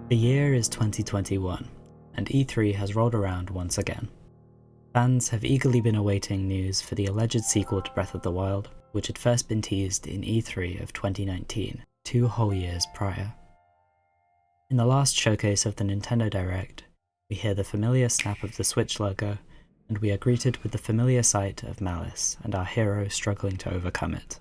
The year is 2021, and E3 has rolled around once again. Fans have eagerly been awaiting news for the alleged sequel to Breath of the Wild, which had first been teased in E3 of 2019, 2 whole years prior. In the last showcase of the Nintendo Direct, we hear the familiar snap of the Switch logo, and we are greeted with the familiar sight of Malice and our hero struggling to overcome it.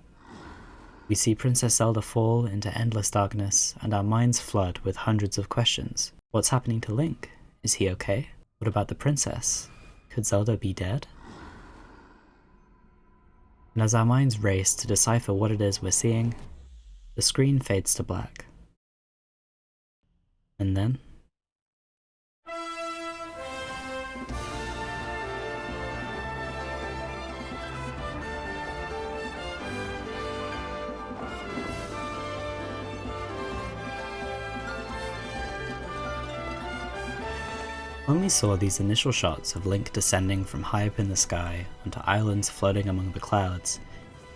We see Princess Zelda fall into endless darkness, and our minds flood with hundreds of questions. What's happening to Link? Is he okay? What about the princess? Could Zelda be dead? And as our minds race to decipher what it is we're seeing, the screen fades to black. And then when we saw these initial shots of Link descending from high up in the sky onto islands floating among the clouds,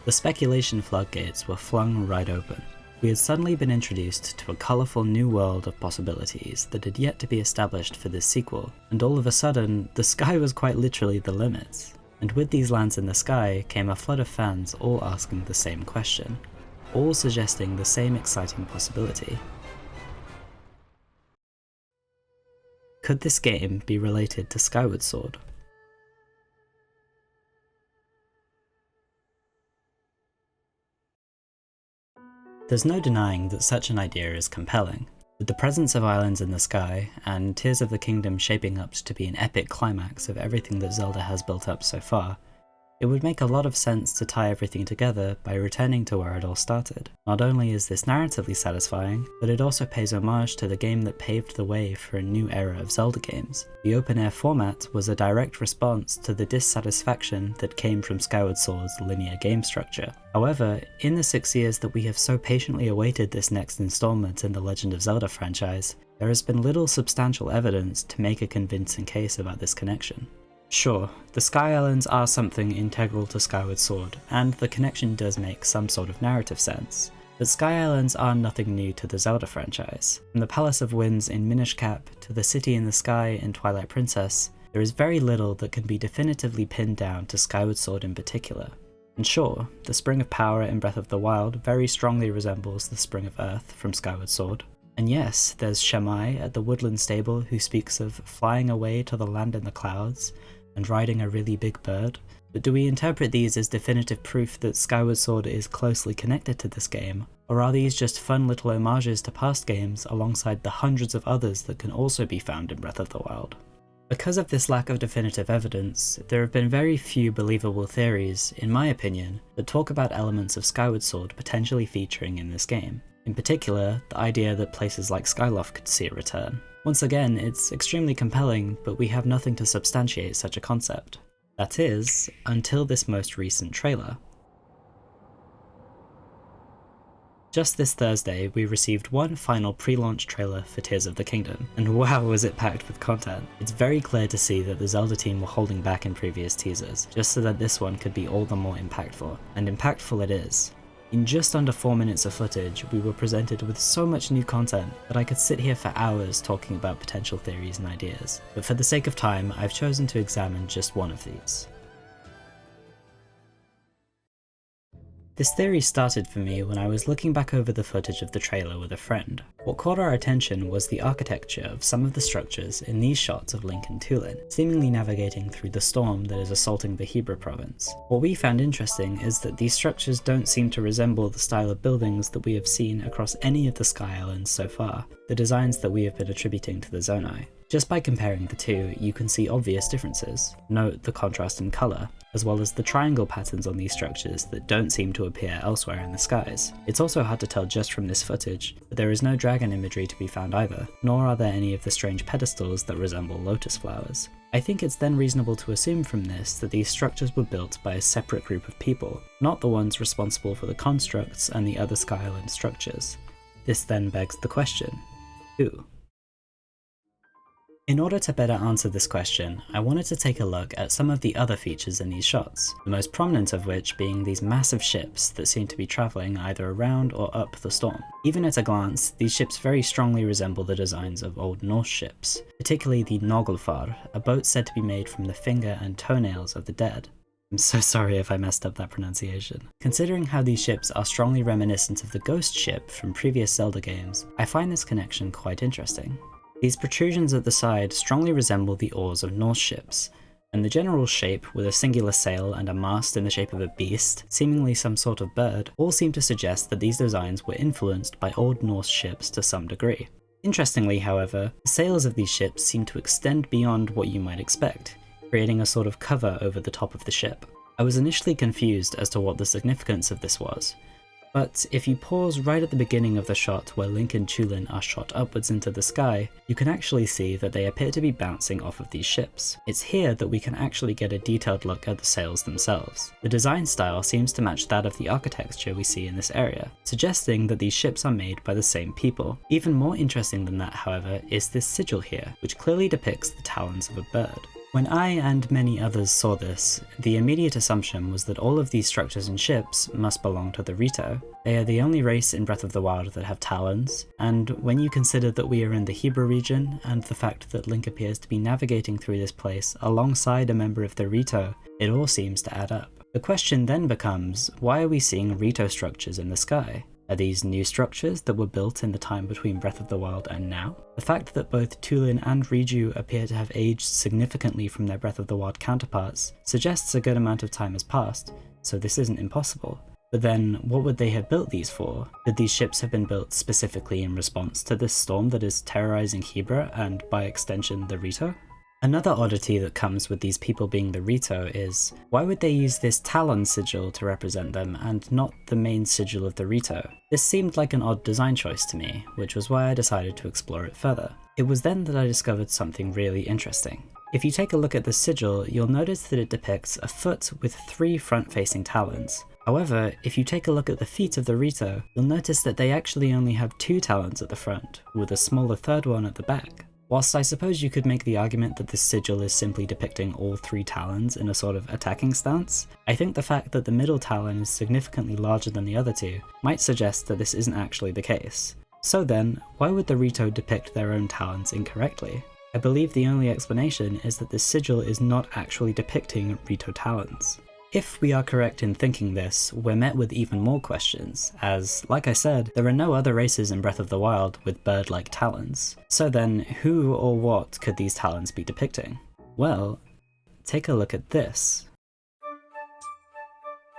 the speculation floodgates were flung right open. We had suddenly been introduced to a colourful new world of possibilities that had yet to be established for this sequel, and all of a sudden, the sky was quite literally the limit. And with these lands in the sky came a flood of fans all asking the same question, all suggesting the same exciting possibility. Could this game be related to Skyward Sword? There's no denying that such an idea is compelling. With the presence of islands in the sky, and Tears of the Kingdom shaping up to be an epic climax of everything that Zelda has built up so far, it would make a lot of sense to tie everything together by returning to where it all started. Not only is this narratively satisfying, but it also pays homage to the game that paved the way for a new era of Zelda games. The open-air format was a direct response to the dissatisfaction that came from Skyward Sword's linear game structure. However, in the 6 years that we have so patiently awaited this next installment in the Legend of Zelda franchise, there has been little substantial evidence to make a convincing case about this connection. Sure, the Sky Islands are something integral to Skyward Sword, and the connection does make some sort of narrative sense, but Sky Islands are nothing new to the Zelda franchise. From the Palace of Winds in Minish Cap to the City in the Sky in Twilight Princess, there is very little that can be definitively pinned down to Skyward Sword in particular. And sure, the Spring of Power in Breath of the Wild very strongly resembles the Spring of Earth from Skyward Sword. And yes, there's Shamai at the Woodland Stable who speaks of flying away to the land in the clouds, and riding a really big bird, but do we interpret these as definitive proof that Skyward Sword is closely connected to this game, or are these just fun little homages to past games alongside the hundreds of others that can also be found in Breath of the Wild? Because of this lack of definitive evidence, there have been very few believable theories, in my opinion, that talk about elements of Skyward Sword potentially featuring in this game. In particular, the idea that places like Skyloft could see a return. Once again, it's extremely compelling, but we have nothing to substantiate such a concept. That is, until this most recent trailer. Just this Thursday, we received one final pre-launch trailer for Tears of the Kingdom, and wow was it packed with content. It's very clear to see that the Zelda team were holding back in previous teasers, just so that this one could be all the more impactful, and impactful it is. In just under 4 minutes of footage, we were presented with so much new content that I could sit here for hours talking about potential theories and ideas, but for the sake of time, I've chosen to examine just one of these. This theory started for me when I was looking back over the footage of the trailer with a friend. What caught our attention was the architecture of some of the structures in these shots of Link and Tulin, seemingly navigating through the storm that is assaulting the Hebra province. What we found interesting is that these structures don't seem to resemble the style of buildings that we have seen across any of the Sky Islands so far, the designs that we have been attributing to the Zonai. Just by comparing the two, you can see obvious differences. Note the contrast in colour, as well as the triangle patterns on these structures that don't seem to appear elsewhere in the skies. It's also hard to tell just from this footage, but there is no dragon imagery to be found either, nor are there any of the strange pedestals that resemble lotus flowers. I think it's then reasonable to assume from this that these structures were built by a separate group of people, not the ones responsible for the constructs and the other Sky Island structures. This then begs the question, who? In order to better answer this question, I wanted to take a look at some of the other features in these shots, the most prominent of which being these massive ships that seem to be travelling either around or up the storm. Even at a glance, these ships very strongly resemble the designs of Old Norse ships, particularly the Naglfar, a boat said to be made from the finger and toenails of the dead. I'm so sorry if I messed up that pronunciation. Considering how these ships are strongly reminiscent of the Ghost ship from previous Zelda games, I find this connection quite interesting. These protrusions at the side strongly resemble the oars of Norse ships, and the general shape, with a singular sail and a mast in the shape of a beast, seemingly some sort of bird, all seem to suggest that these designs were influenced by Old Norse ships to some degree. Interestingly, however, the sails of these ships seem to extend beyond what you might expect, creating a sort of cover over the top of the ship. I was initially confused as to what the significance of this was, but if you pause right at the beginning of the shot where Link and Tulin are shot upwards into the sky, you can actually see that they appear to be bouncing off of these ships. It's here that we can actually get a detailed look at the sails themselves. The design style seems to match that of the architecture we see in this area, suggesting that these ships are made by the same people. Even more interesting than that, however, is this sigil here, which clearly depicts the talons of a bird. When I and many others saw this, the immediate assumption was that all of these structures and ships must belong to the Rito. They are the only race in Breath of the Wild that have talons, and when you consider that we are in the Hebrew region, and the fact that Link appears to be navigating through this place alongside a member of the Rito, it all seems to add up. The question then becomes, why are we seeing Rito structures in the sky? Are these new structures that were built in the time between Breath of the Wild and now? The fact that both Tulin and Riju appear to have aged significantly from their Breath of the Wild counterparts suggests a good amount of time has passed, so this isn't impossible. But then, what would they have built these for? Could these ships have been built specifically in response to this storm that is terrorizing Hebra and, by extension, the Rito? Another oddity that comes with these people being the Rito is, why would they use this talon sigil to represent them and not the main sigil of the Rito? This seemed like an odd design choice to me, which was why I decided to explore it further. It was then that I discovered something really interesting. If you take a look at the sigil, you'll notice that it depicts a foot with 3 front-facing talons. However, if you take a look at the feet of the Rito, you'll notice that they actually only have 2 talons at the front, with a smaller third one at the back. Whilst I suppose you could make the argument that this sigil is simply depicting all 3 talons in a sort of attacking stance, I think the fact that the middle talon is significantly larger than the other 2 might suggest that this isn't actually the case. So then, why would the Rito depict their own talons incorrectly? I believe the only explanation is that this sigil is not actually depicting Rito talons. If we are correct in thinking this, we're met with even more questions, as, like I said, there are no other races in Breath of the Wild with bird-like talons. So then, who or what could these talons be depicting? Well, take a look at this.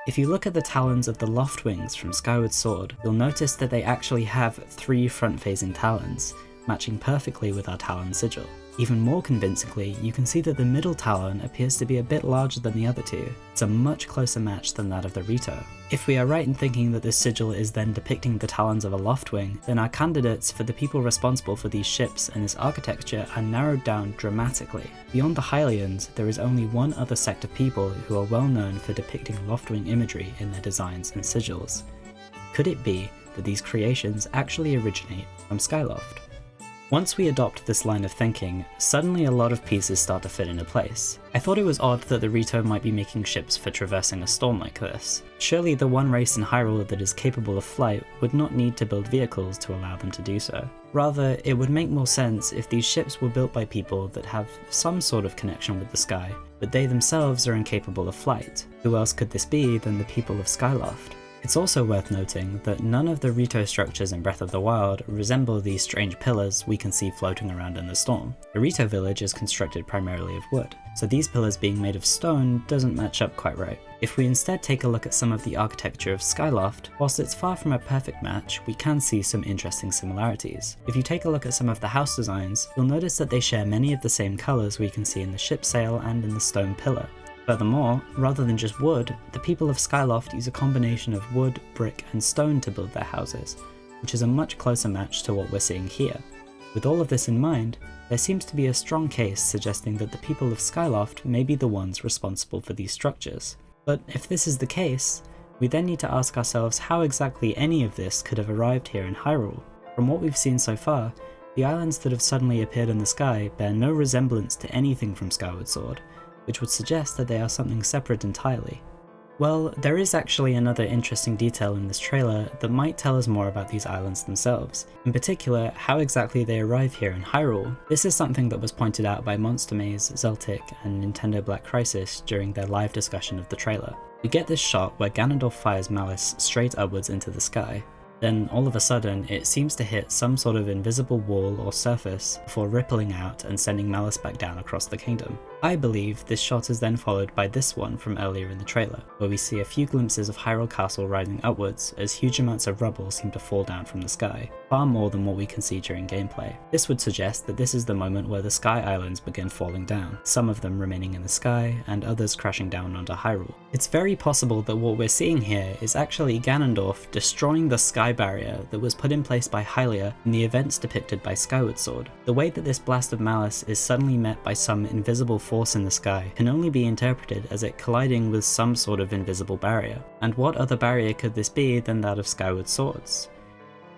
If you look at the talons of the Loftwings from Skyward Sword, you'll notice that they actually have 3 front-facing talons, matching perfectly with our talon sigil. Even more convincingly, you can see that the middle talon appears to be a bit larger than the other 2. It's a much closer match than that of the Rito. If we are right in thinking that this sigil is then depicting the talons of a Loftwing, then our candidates for the people responsible for these ships and this architecture are narrowed down dramatically. Beyond the Hylians, there is only one other sect of people who are well known for depicting Loftwing imagery in their designs and sigils. Could it be that these creations actually originate from Skyloft? Once we adopt this line of thinking, suddenly a lot of pieces start to fit into place. I thought it was odd that the Rito might be making ships for traversing a storm like this. Surely the one race in Hyrule that is capable of flight would not need to build vehicles to allow them to do so. Rather, it would make more sense if these ships were built by people that have some sort of connection with the sky, but they themselves are incapable of flight. Who else could this be than the people of Skyloft? It's also worth noting that none of the Rito structures in Breath of the Wild resemble these strange pillars we can see floating around in the storm. The Rito village is constructed primarily of wood, so these pillars being made of stone doesn't match up quite right. If we instead take a look at some of the architecture of Skyloft, whilst it's far from a perfect match, we can see some interesting similarities. If you take a look at some of the house designs, you'll notice that they share many of the same colours we can see in the ship sail and in the stone pillar. Furthermore, rather than just wood, the people of Skyloft use a combination of wood, brick and stone to build their houses, which is a much closer match to what we're seeing here. With all of this in mind, there seems to be a strong case suggesting that the people of Skyloft may be the ones responsible for these structures. But if this is the case, we then need to ask ourselves how exactly any of this could have arrived here in Hyrule. From what we've seen so far, The islands that have suddenly appeared in the sky bear no resemblance to anything from Skyward Sword, which would suggest that they are something separate entirely. Well, there is actually another interesting detail in this trailer that might tell us more about these islands themselves, in particular how exactly they arrive here in Hyrule. This is something that was pointed out by Monster Maze, Zeltic, and Nintendo Black Crisis during their live discussion of the trailer. We get this shot where Ganondorf fires Malice straight upwards into the sky. Then all of a sudden it seems to hit some sort of invisible wall or surface before rippling out and sending Malice back down across the kingdom. I believe this shot is then followed by this one from earlier in the trailer, where we see a few glimpses of Hyrule Castle rising upwards as huge amounts of rubble seem to fall down from the sky, far more than what we can see during gameplay. This would suggest that this is the moment where the Sky Islands begin falling down, some of them remaining in the sky and others crashing down onto Hyrule. It's very possible that what we're seeing here is actually Ganondorf destroying the sky barrier that was put in place by Hylia in the events depicted by Skyward Sword. The way that this blast of Malice is suddenly met by some invisible force in the sky can only be interpreted as it colliding with some sort of invisible barrier. And what other barrier could this be than that of Skyward Sword's?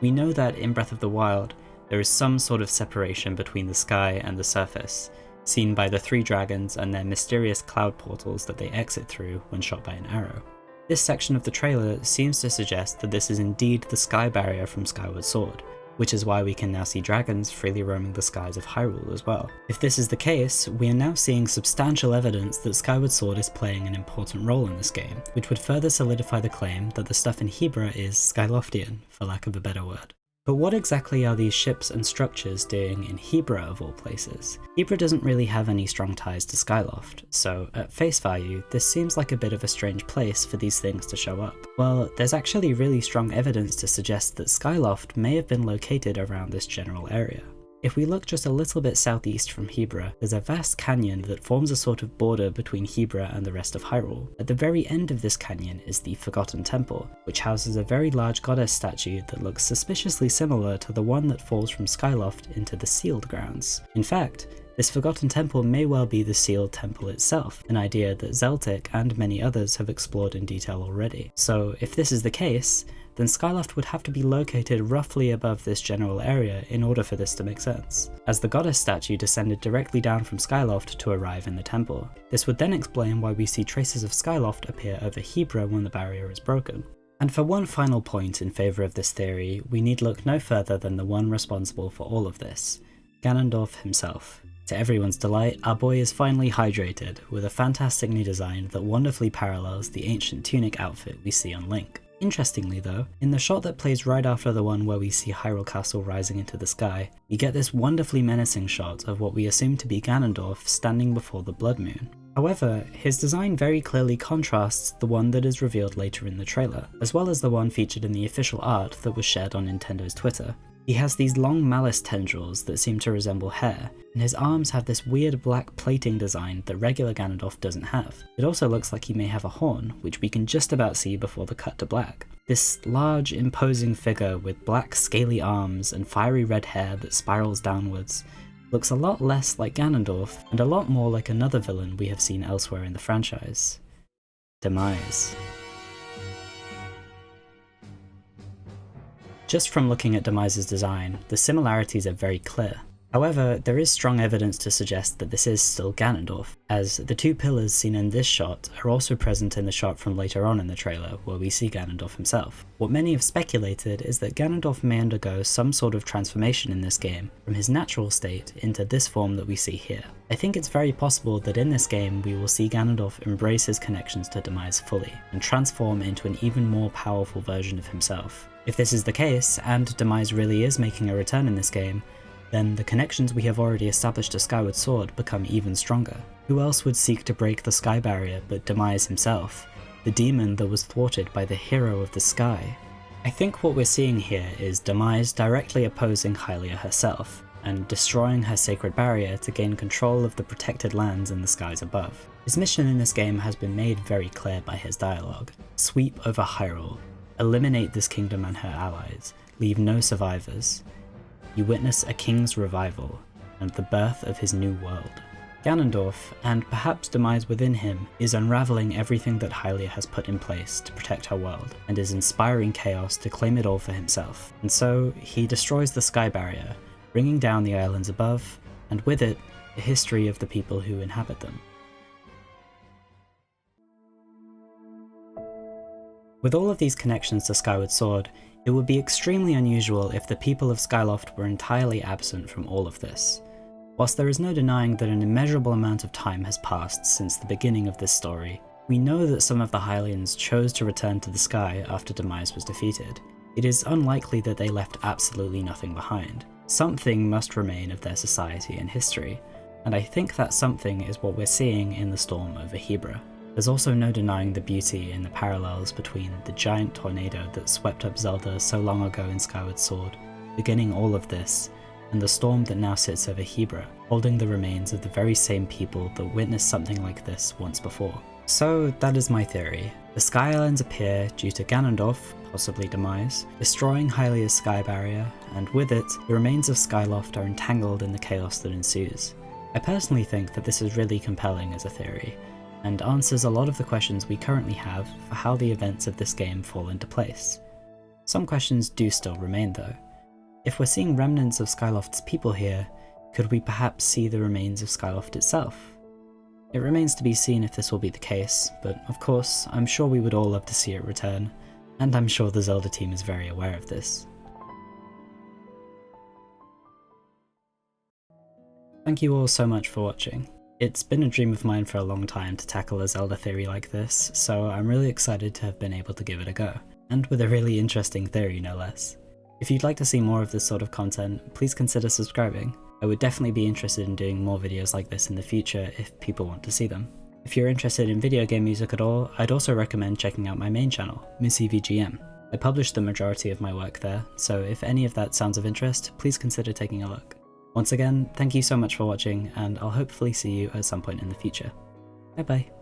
We know that in Breath of the Wild, there is some sort of separation between the sky and the surface, seen by the three dragons and their mysterious cloud portals that they exit through when shot by an arrow. This section of the trailer seems to suggest that this is indeed the sky barrier from Skyward Sword, which is why we can now see dragons freely roaming the skies of Hyrule as well. If this is the case, we are now seeing substantial evidence that Skyward Sword is playing an important role in this game, which would further solidify the claim that the stuff in Hebra is Skyloftian, for lack of a better word. But what exactly are these ships and structures doing in Hebra of all places? Hebra doesn't really have any strong ties to Skyloft, so at face value, this seems like a bit of a strange place for these things to show up. Well, there's actually really strong evidence to suggest that Skyloft may have been located around this general area. If we look just a little bit southeast from Hebra, there's a vast canyon that forms a sort of border between Hebra and the rest of Hyrule. At the very end of this canyon is the Forgotten Temple, which houses a very large goddess statue that looks suspiciously similar to the one that falls from Skyloft into the Sealed Grounds. In fact, this Forgotten Temple may well be the Sealed Temple itself, an idea that Zeltic and many others have explored in detail already. So if this is the case, then Skyloft would have to be located roughly above this general area in order for this to make sense, as the goddess statue descended directly down from Skyloft to arrive in the temple. This would then explain why we see traces of Skyloft appear over Hebra when the barrier is broken. And for one final point in favour of this theory, we need look no further than the one responsible for all of this, Ganondorf himself. To everyone's delight, our boy is finally hydrated, with a fantastic new design that wonderfully parallels the ancient tunic outfit we see on Link. Interestingly though, in the shot that plays right after the one where we see Hyrule Castle rising into the sky, we get this wonderfully menacing shot of what we assume to be Ganondorf standing before the Blood Moon. However, his design very clearly contrasts the one that is revealed later in the trailer, as well as the one featured in the official art that was shared on Nintendo's Twitter. He has these long malice tendrils that seem to resemble hair, and his arms have this weird black plating design that regular Ganondorf doesn't have. It also looks like he may have a horn, which we can just about see before the cut to black. This large, imposing figure with black scaly arms and fiery red hair that spirals downwards looks a lot less like Ganondorf, and a lot more like another villain we have seen elsewhere in the franchise. Demise. Just from looking at Demise's design, the similarities are very clear. However, there is strong evidence to suggest that this is still Ganondorf, as the two pillars seen in this shot are also present in the shot from later on in the trailer, where we see Ganondorf himself. What many have speculated is that Ganondorf may undergo some sort of transformation in this game, from his natural state into this form that we see here. I think it's very possible that in this game we will see Ganondorf embrace his connections to Demise fully, and transform into an even more powerful version of himself. If this is the case, and Demise really is making a return in this game, then the connections we have already established to Skyward Sword become even stronger. Who else would seek to break the sky barrier but Demise himself, the demon that was thwarted by the hero of the sky? I think what we're seeing here is Demise directly opposing Hylia herself, and destroying her sacred barrier to gain control of the protected lands in the skies above. His mission in this game has been made very clear by his dialogue. Sweep over Hyrule, eliminate this kingdom and her allies, leave no survivors. You witness a king's revival, and the birth of his new world. Ganondorf, and perhaps Demise within him, is unravelling everything that Hylia has put in place to protect her world, and is inspiring chaos to claim it all for himself. And so, he destroys the sky barrier, bringing down the islands above, and with it, the history of the people who inhabit them. With all of these connections to Skyward Sword, it would be extremely unusual if the people of Skyloft were entirely absent from all of this. Whilst there is no denying that an immeasurable amount of time has passed since the beginning of this story, we know that some of the Hylians chose to return to the sky after Demise was defeated. It is unlikely that they left absolutely nothing behind. Something must remain of their society and history, and I think that something is what we're seeing in the storm over Hebra. There's also no denying the beauty in the parallels between the giant tornado that swept up Zelda so long ago in Skyward Sword, beginning all of this, and the storm that now sits over Hebra, holding the remains of the very same people that witnessed something like this once before. So that is my theory. The Sky Islands appear due to Ganondorf, possibly Demise, destroying Hylia's sky barrier, and with it, the remains of Skyloft are entangled in the chaos that ensues. I personally think that this is really compelling as a theory, and answers a lot of the questions we currently have for how the events of this game fall into place. Some questions do still remain though. If we're seeing remnants of Skyloft's people here, could we perhaps see the remains of Skyloft itself? It remains to be seen if this will be the case, but of course, I'm sure we would all love to see it return, and I'm sure the Zelda team is very aware of this. Thank you all so much for watching. It's been a dream of mine for a long time to tackle a Zelda theory like this, so I'm really excited to have been able to give it a go, and with a really interesting theory no less. If you'd like to see more of this sort of content, please consider subscribing. I would definitely be interested in doing more videos like this in the future if people want to see them. If you're interested in video game music at all, I'd also recommend checking out my main channel, MissEVGM. I publish the majority of my work there, so if any of that sounds of interest, please consider taking a look. Once again, thank you so much for watching, and I'll hopefully see you at some point in the future. Bye bye.